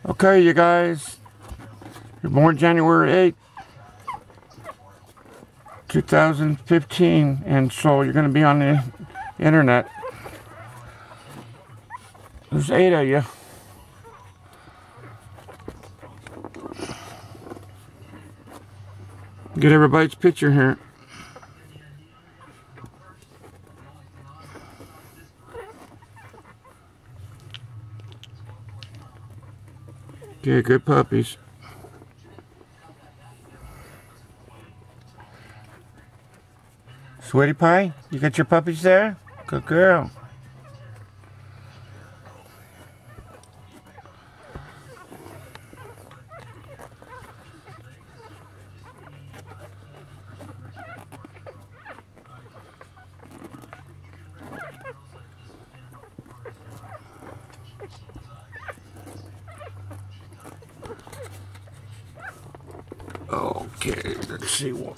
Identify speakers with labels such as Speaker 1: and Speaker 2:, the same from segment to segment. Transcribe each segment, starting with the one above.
Speaker 1: Okay, you guys, you're born January 8th, 2015, and so you're going to be on the internet. There's 8 of you. Get everybody's picture here. Okay, good puppies. Sweetie Pie, you got your puppies there? Good girl. Okay, let's see what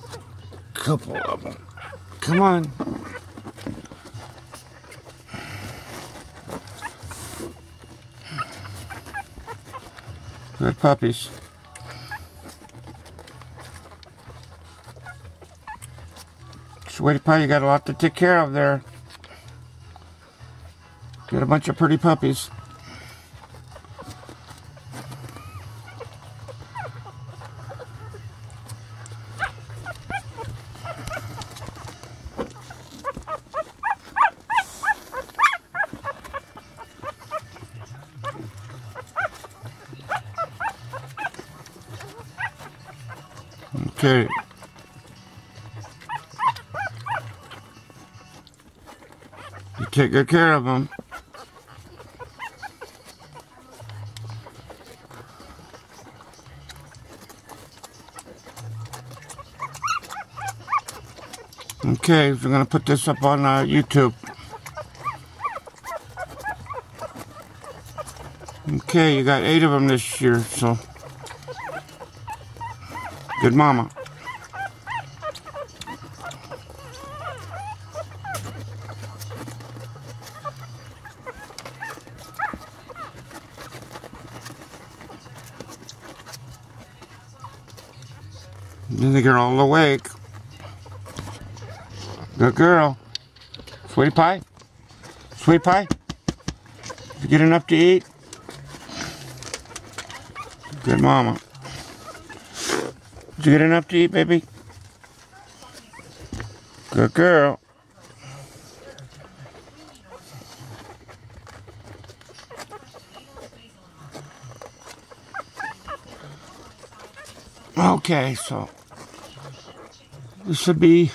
Speaker 1: couple of them. Come on. Good puppies. Sweetie Pie, you got a lot to take care of there. Get a bunch of pretty puppies. Okay. You take good care of them. Okay, we're going to put this up on YouTube. Okay, you got 8 of them this year, so good mama. I think you're all awake. Good girl. Sweetie Pie? Sweetie Pie? Did you get enough to eat? Good mama. Did you get enough to eat, baby? Good girl. Okay, so this should be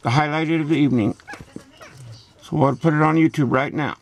Speaker 1: the highlight of the evening. So we'll put it on YouTube right now.